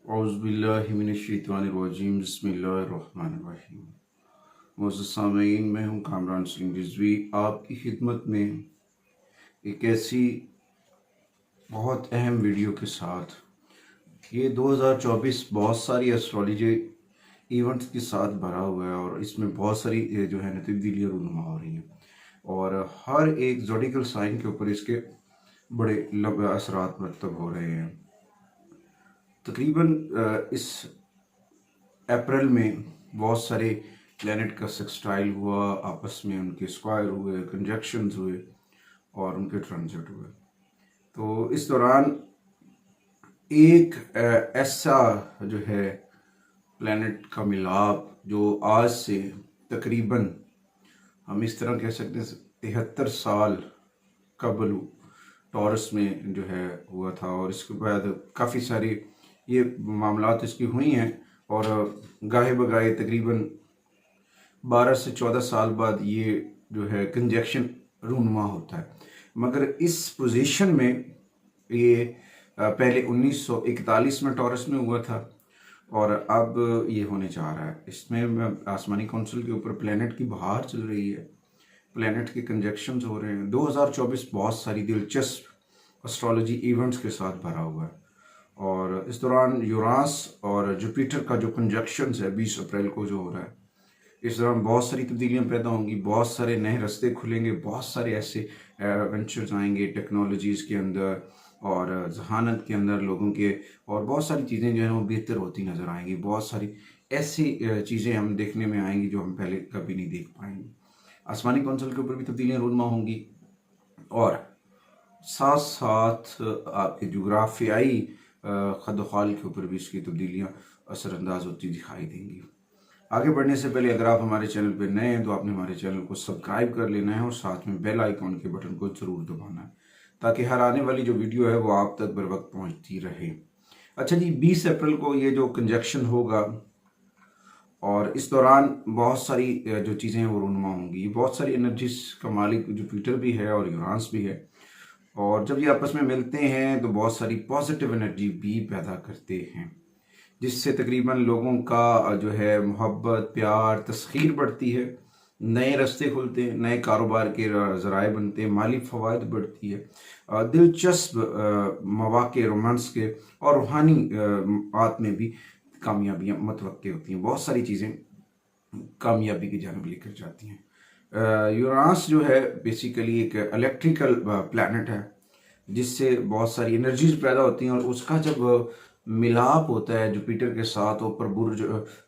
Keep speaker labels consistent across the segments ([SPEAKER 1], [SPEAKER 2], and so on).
[SPEAKER 1] औज़ुबिल्लाहिमिनश्शैतानिर्रजीम बिस्मिल्लाहिर्रहमानिर्रहीम। मोअज़्ज़ज़ सामीन, मैं हूँ कामरान सलीम रिजवी आपकी खिदमत में एक ऐसी बहुत अहम वीडियो के साथ। ये 2024 बहुत सारी एस्ट्रोलॉजी इवेंट्स के साथ भरा हुआ है और इसमें बहुत सारी जो है ना तब्दीलियाँ रूनुमा हो रही हैं और हर एक ज़ोडिकल साइन के ऊपर इसके बड़े असरात मरतब हो रहे हैं। तकरीबन इस अप्रैल में बहुत सारे प्लैनेट का सेक्सटाइल हुआ, आपस में उनके स्क्वायर हुए, कंजक्शंस हुए और उनके ट्रांजिट हुए। तो इस दौरान एक ऐसा जो है प्लैनेट का मिलाप जो आज से तकरीबन हम इस तरह कह सकते हैं 73 साल कबल टॉरस में जो है हुआ था और इसके बाद काफ़ी सारी ये मामलात इसकी हुई हैं और गाहे बगाहे तकरीबन 12 से 14 साल बाद ये जो है कंजक्शन रूनुमा होता है। मगर इस पोजीशन में ये पहले 1941 में टॉरस में हुआ था और अब ये होने जा रहा है। इसमें आसमानी कौंसिल के ऊपर प्लैनेट की बहार चल रही है, प्लैनेट के कंजक्शंस हो रहे हैं। 2024 बहुत सारी दिलचस्प एस्ट्रोलॉजी इवेंट्स के साथ भरा हुआ है और इस दौरान यूरानस और जुपिटर का जो कंजक्शंस है 20 अप्रैल को जो हो रहा है, इस दौरान बहुत सारी तब्दीलियाँ पैदा होंगी, बहुत सारे नए रास्ते खुलेंगे, बहुत सारे ऐसे वेंचर्स आएंगे टेक्नोलॉजीज़ के अंदर और जहानत के अंदर लोगों के, और बहुत सारी चीज़ें जो हैं वो बेहतर होती नज़र आएंगी। बहुत सारी ऐसी चीज़ें हम देखने में आएंगी जो हम पहले कभी नहीं देख पाएंगे। आसमानी कौंसिल के ऊपर भी तब्दीलियाँ रूनुमा होंगी और साथ साथ आपके जोग्राफियाई खदोखाल के ऊपर भी इसकी तब्दीलियाँ असरअंदाज होती दिखाई देंगी। आगे बढ़ने से पहले अगर आप हमारे चैनल पर नए हैं तो आपने हमारे चैनल को सब्सक्राइब कर लेना है और साथ में बेल आइकॉन के बटन को ज़रूर दबाना है ताकि हर आने वाली जो वीडियो है वो आप तक बर वक्त पहुँचती रहे। अच्छा जी, 20 अप्रैल को ये जो कंजक्शन होगा और इस दौरान बहुत सारी जो चीज़ें हैं वो रूनुमा होंगी। बहुत सारी एनर्जीज का मालिक जुपिटर भी है और यूरानस भी है और जब ये आपस में मिलते हैं तो बहुत सारी पॉजिटिव एनर्जी भी पैदा करते हैं जिससे तकरीबन लोगों का जो है मोहब्बत, प्यार, तस्खीर बढ़ती है, नए रास्ते खुलते हैं, नए कारोबार के ज़राए बनते हैं, माली फ़वाद बढ़ती है, दिलचस्प मौक़े रोमांस के और रूहानी बात में भी कामयाबियाँ मुतवक्के होती हैं। बहुत सारी चीज़ें कामयाबी की जानब लेकर जाती हैं। यूरानस जो है बेसिकली एक इलेक्ट्रिकल प्लैनेट है जिससे बहुत सारी एनर्जीज पैदा होती हैं और उसका जब मिलाप होता है जुपिटर के साथ ऊपर बुर्ज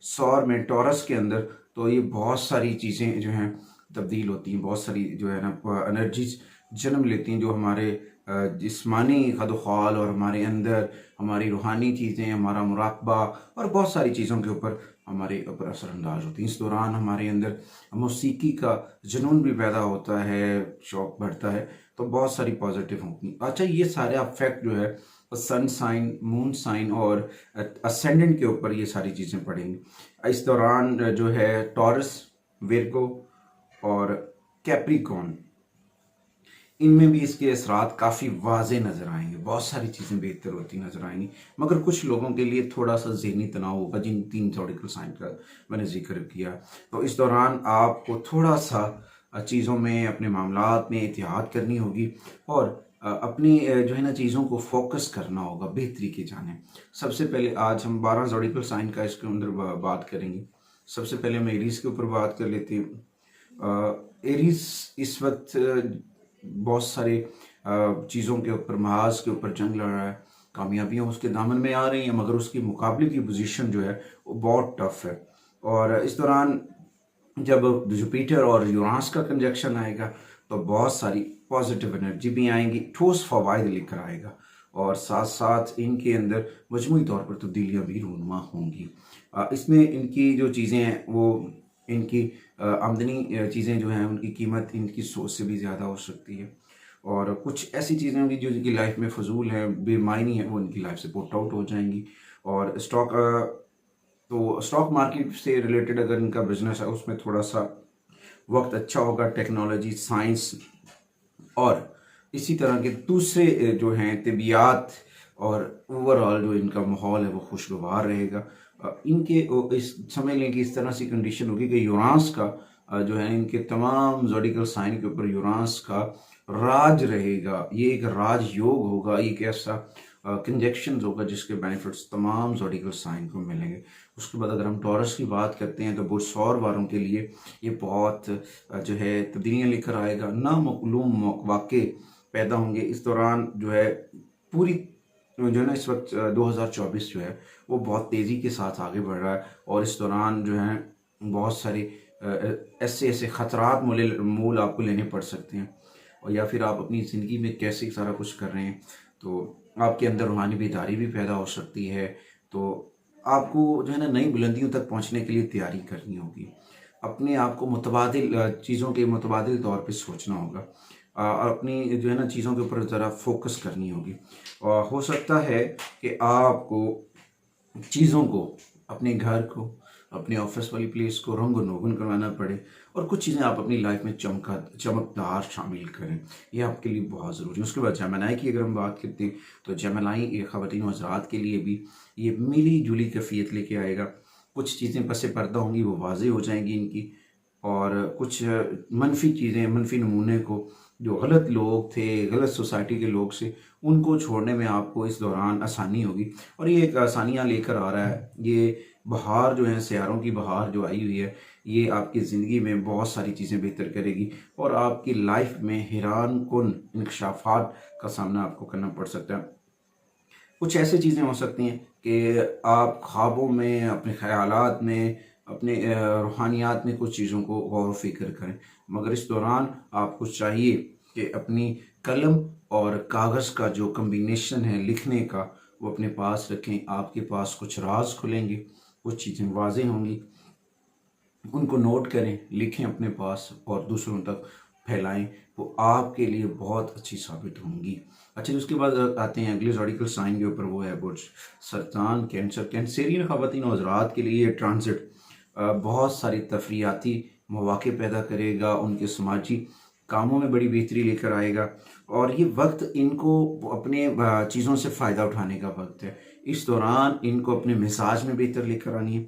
[SPEAKER 1] सौर में टॉरस के अंदर, तो ये बहुत सारी चीज़ें जो हैं तब्दील होती हैं, बहुत सारी जो है ना एनर्जीज जन्म लेती हैं जो हमारे जिस्मानी खदोखाल और हमारे अंदर हमारी रूहानी चीज़ें, हमारा मुराकबा और बहुत सारी चीज़ों के ऊपर हमारे ऊपर असरअंदाज होती हैं। इस दौरान हमारे अंदर मौसीकी का जुनून भी पैदा होता है, शौक बढ़ता है, तो बहुत सारी पॉजिटिव होती। अच्छा, ये सारे अफेक्ट जो है सन साइन, मून साइन और असेंडेंट के ऊपर ये सारी चीज़ें पड़ेंगी। इस दौरान जो है टॉरस, विर्गो और कैप्रिकॉर्न, इनमें भी इसके असरात काफ़ी वाज़े नज़र आएंगे। बहुत सारी चीज़ें बेहतर होती नज़र आएंगी मगर कुछ लोगों के लिए थोड़ा सा ज़हनी तनाव होगा जिन 3 ज़ोडिकल साइन का मैंने जिक्र किया। तो इस दौरान आपको थोड़ा सा चीज़ों में, अपने मामलात में एहतियात करनी होगी और अपनी जो है ना चीज़ों को फोकस करना होगा बेहतरी की जाने। सबसे पहले आज हम 12 ज़ोडिकल साइन का इसके अंदर बात करेंगे। सबसे पहले हम एरीज़ के ऊपर बात कर लेते हैं। एरीज़ इस वक्त बहुत सारे चीज़ों के ऊपर, महाज के ऊपर जंग लड़ रहा है, कामयाबियाँ उसके दामन में आ रही हैं मगर उसकी मुकाबले की पोजीशन जो है वो बहुत टफ है। और इस दौरान जब जुपिटर और यूरानस का कंजक्शन आएगा तो बहुत सारी पॉजिटिव एनर्जी भी आएंगी, ठोस फवायद लेकर आएगा और साथ साथ इनके अंदर मजमूई तौर पर तब्दीलियाँ भी रूनुमा होंगी। इसमें इनकी जो चीज़ें हैं वो इनकी आमदनी चीज़ें जो हैं उनकी कीमत इनकी सोच से भी ज़्यादा हो सकती है और कुछ ऐसी चीज़ें होंगी जो इनकी लाइफ में फजूल हैं, बेमायनी है, वो इनकी लाइफ से पुट आउट हो जाएंगी। और स्टॉक मार्केट से रिलेटेड अगर इनका बिजनेस है उसमें थोड़ा सा वक्त अच्छा होगा। टेक्नोलॉजी, साइंस और इसी तरह के दूसरे जो हैं तिबियात और ओवरऑल जो इनका माहौल है वो खुशगवार रहेगा। इनके इस समझ लें कि इस तरह से कंडीशन होगी कि यूरानस का जो है इनके तमाम ज़ोडिकल साइन के ऊपर यूरानस का राज रहेगा। ये एक राजयोग होगा, एक ऐसा कंजक्शन होगा जिसके बेनिफिट्स तमाम ज़ोडिकल साइन को मिलेंगे। उसके बाद अगर हम टॉरस की बात करते हैं तो बुर्ज सौर वालों के लिए ये बहुत जो है तब्दीलियाँ लेकर आएगा। नामालूम वाक़े पैदा होंगे इस दौरान। जो है पूरी जो है ना इस वक्त 2024 जो है वो बहुत तेज़ी के साथ आगे बढ़ रहा है, और इस दौरान जो है बहुत सारे ऐसे ऐसे ख़तरात मोल आपको लेने पड़ सकते हैं, और या फिर आप अपनी ज़िंदगी में कैसे सारा कुछ कर रहे हैं तो आपके अंदर रूहानी बेदारी भी पैदा हो सकती है। तो आपको जो है ना नई बुलंदियों तक पहुंचने के लिए तैयारी करनी होगी। अपने आप को मुतबादिल चीज़ों के मुतबादिल तौर पे सोचना होगा, और अपनी जो है ना चीज़ों के ऊपर ज़रा फोकस करनी होगी। और हो सकता है कि आपको चीज़ों को, अपने घर को, अपने ऑफिस वाली प्लेस को रंग रोगन करवाना पड़े, और कुछ चीज़ें आप अपनी लाइफ में चमकदार शामिल करें। ये आपके लिए बहुत ज़रूरी है। उसके बाद जेमिनी की अगर हम बात करते हैं तो जेमिनी ये ख़वातीन और हज़रात के लिए भी ये मिली जुली कैफियत लेके आएगा। कुछ चीज़ें पसे पर्दा होंगी वो वाज़ेह हो जाएंगी इनकी, और कुछ मनफी चीज़ें, मनफी नमूने को, जो गलत लोग थे, गलत सोसाइटी के लोग से, उनको छोड़ने में आपको इस दौरान आसानी होगी। और ये एक आसानियाँ लेकर आ रहा है। ये बहार जो है, सियारों की बहार जो आई हुई है, ये आपकी ज़िंदगी में बहुत सारी चीज़ें बेहतर करेगी, और आपकी लाइफ में हैरान कुन इंकशाफात का सामना आपको करना पड़ सकता है। कुछ ऐसी चीज़ें हो सकती हैं कि आप ख्वाबों में, अपने ख़यालात में, अपने रूहानियात में कुछ चीज़ों को गौर व फिक्र करें, मगर इस दौरान आपको चाहिए कि अपनी कलम और कागज़ का जो कम्बिनेशन है लिखने का वो अपने पास रखें। आपके पास कुछ राज खुलेंगे, कुछ चीज़ें वाज़ेह होंगी, उनको नोट करें, लिखें अपने पास और दूसरों तक फैलाएं। वो आपके लिए बहुत अच्छी साबित होंगी। अच्छा, उसके बाद आते हैं अगले ज़ोडिकल साइन के ऊपर, वो है बुर्ज सरतान कैंसर। कैंसरियन ख़वातीन और हज़रात के लिए ये ट्रांजिट बहुत सारी तफरियाती मौक़े पैदा करेगा, उनके समाजी कामों में बड़ी बेहतरी लेकर आएगा, और ये वक्त इनको अपने चीज़ों से फ़ायदा उठाने का वक्त है। इस दौरान इनको अपने मिजाज में बेहतर लेकर आनी है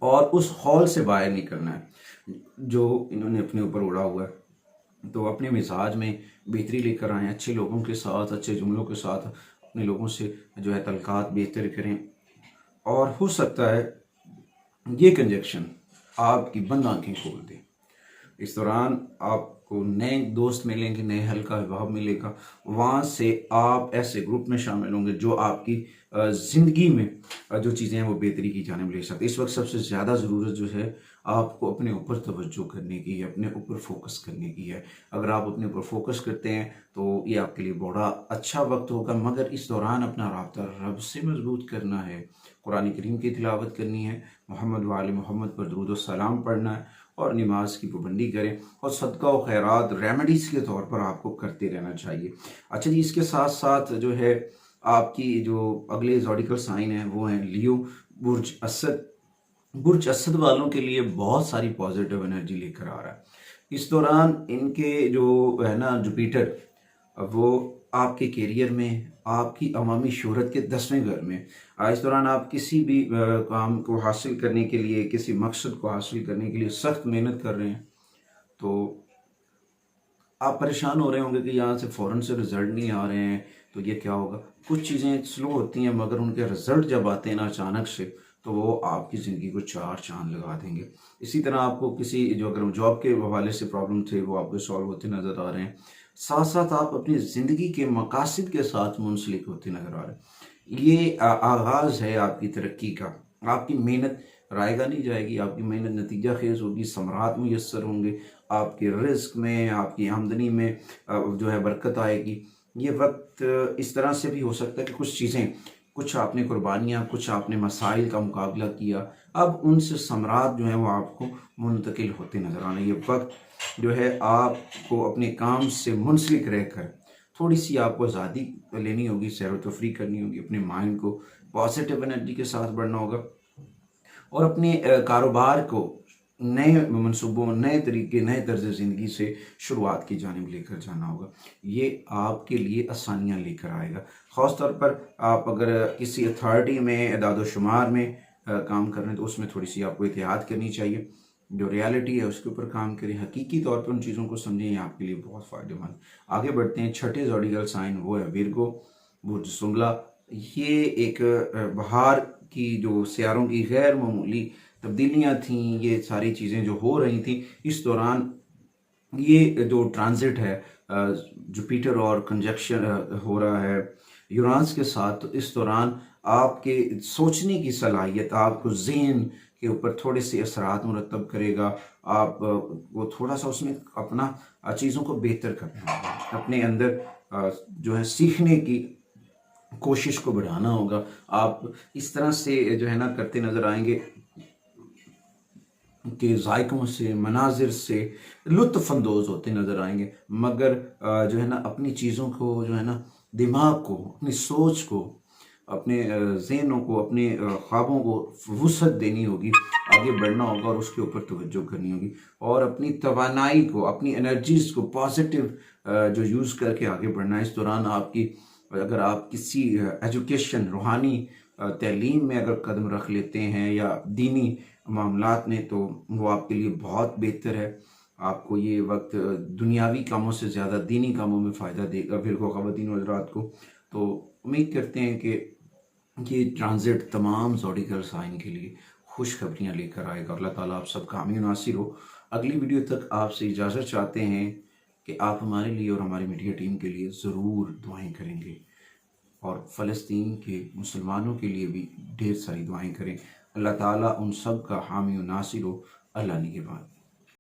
[SPEAKER 1] और उस हॉल से बाहर निकलना है जो इन्होंने अपने ऊपर उड़ा हुआ है। तो अपने मिजाज में बेहतरी लेकर आएँ, अच्छे लोगों के साथ, अच्छे जुमलों के साथ अपने लोगों से जो है तलकात बेहतर करें, और हो सकता है ये कंजक्शन आपकी बंद आंखें खोल दे। इस दौरान आपको नए दोस्त मिलेंगे, नए हल्का विभाव मिलेगा, वहाँ से आप ऐसे ग्रुप में शामिल होंगे जो आपकी ज़िंदगी में जो चीज़ें हैं वो बेहतरी की जानिब ले सकते हैं। इस वक्त सबसे ज़्यादा ज़रूरत जो है आपको अपने ऊपर तवज्जो करने की है, अपने ऊपर फोकस करने की है। अगर आप अपने ऊपर फोकस करते हैं तो ये आपके लिए बड़ा अच्छा वक्त होगा, मगर इस दौरान अपना राब्ता रब से मजबूत करना है, कुरान करीम की तिलावत करनी है, मोहम्मद व आले मोहम्मद पर दुरूद व सलाम पढ़ना है, और नमाज की पाबंदी करें, और सदका व खैरात रेमेडीज़ के तौर पर आपको करते रहना चाहिए। अच्छा जी, इसके साथ साथ जो है आपकी जो अगले ज़ोडिकल साइन है वो है लियो, बुर्ज असद। बुर्ज असद वालों के लिए बहुत सारी पॉजिटिव एनर्जी लेकर आ रहा है। इस दौरान इनके जो है ना जुपिटर, वो आपके करियर में, आपकी अवामी शोहरत के 10वें घर में। इस दौरान आप किसी भी काम को हासिल करने के लिए, किसी मकसद को हासिल करने के लिए सख्त मेहनत कर रहे हैं, तो आप परेशान हो रहे होंगे कि यहाँ से फ़ौरन से रिज़ल्ट नहीं आ रहे हैं, तो ये क्या होगा। कुछ चीज़ें स्लो होती हैं, मगर उनके रिज़ल्ट जब आते हैं ना अचानक से, तो वो आपकी ज़िंदगी को चार चांद लगा देंगे। इसी तरह आपको किसी जो अगर जॉब के हवाले से प्रॉब्लम थे वो आपको सॉल्व होते नज़र आ रहे हैं। साथ साथ आप अपनी ज़िंदगी के मकासद के साथ मुंसलिक होते नज़र आ रहे हैं। ये आगाज़ है आपकी तरक्की का। आपकी मेहनत रायगा नहीं जाएगी, आपकी मेहनत नतीजा खेज होगी, समरात मुयस्सर होंगे, आपके रिस्क में, आपकी आमदनी में जो है बरकत आएगी। ये वक्त इस तरह से भी हो सकता है कि कुछ चीज़ें, कुछ आपने कुर्बानियाँ, कुछ आपने मसाइल का मुकाबला किया, अब उनसे समरात जो है वो आपको मुंतकिल होते नज़र आना। ये वक्त जो है आपको अपने काम से मुंसलिक रहकर थोड़ी सी आपको आज़ादी लेनी होगी, सैर व तफरीह करनी होगी, अपने माइंड को पॉजिटिव एनर्जी के साथ बढ़ना होगा, और अपने कारोबार को नए मनसूबों, नए तरीके, नए तर्ज ज़िंदगी से शुरुआत की जानिब लेकर जाना होगा। ये आपके लिए आसानियाँ लेकर आएगा। ख़ास तौर पर आप अगर किसी अथॉरिटी में, एदाद-ओ-शुमार में काम कर रहे हैं तो उसमें थोड़ी-सी आपको एहतियात करनी चाहिए। जो रियलिटी है उसके ऊपर काम करें, हकीकी तौर पर उन चीज़ों को समझें, ये आपके लिए बहुत फ़ायदेमंद। आगे बढ़ते हैं, छठे ज़ोडिएकल साइन वो है विर्गो, बुर्ज शुमला। ये एक बहार की जो सियारों की गैर मामूली तब्दीलियाँ थीं, ये सारी चीज़ें जो हो रही थीं इस दौरान, ये जो ट्रांजिट है जुपिटर और कंजक्शन हो रहा है यूरानस के साथ, तो इस दौरान आपके सोचने की सलाहियत, आपको ज़हन के ऊपर थोड़े से असरात मुरतब करेगा। आप वो थोड़ा सा उसमें अपना चीज़ों को बेहतर करना होगा, अपने अंदर जो है सीखने की कोशिश को बढ़ाना होगा। आप इस तरह से जो है ना करते नज़र आएंगे के ज़ायक़ों से, मनाज़िर से लुत्फ़अंदोज़ होते नज़र आएंगे, मगर जो है ना अपनी चीज़ों को, जो है ना दिमाग को, अपनी सोच को, अपने ज़हनों को, अपने ख्वाबों को वुसअत देनी होगी, आगे बढ़ना होगा और उसके ऊपर तवज्जो करनी होगी और अपनी तवानाई को, अपनी एनर्जीज़ को पॉजिटिव जो यूज़ करके आगे बढ़ना है। इस दौरान आपकी, अगर आप किसी एजुकेशन, रूहानी तालीम में अगर कदम रख लेते हैं या दीनी मामलात में, तो वो आपके लिए बहुत बेहतर है। आपको ये वक्त दुनियावी कामों से ज़्यादा दीनी कामों में फ़ायदा देगा। फिर को ख़वातीन व हज़रात को तो उम्मीद करते हैं कि ये ट्रांजिट तमाम ज़ोडिएकल साइन के लिए खुशखबरियाँ लेकर आएगा। अल्लाह ताला आप सबका हामी नासिर हो। अगली वीडियो तक आपसे इजाज़त चाहते हैं कि आप हमारे लिए और हमारी मीडिया टीम के लिए ज़रूर दुआएं करेंगे और फ़लस्तीन के मुसलमानों के लिए भी ढेर सारी दुआएं करें। अल्लाह ताला उन सब का हामी व नासिर हो। अल्लाह निगहबान।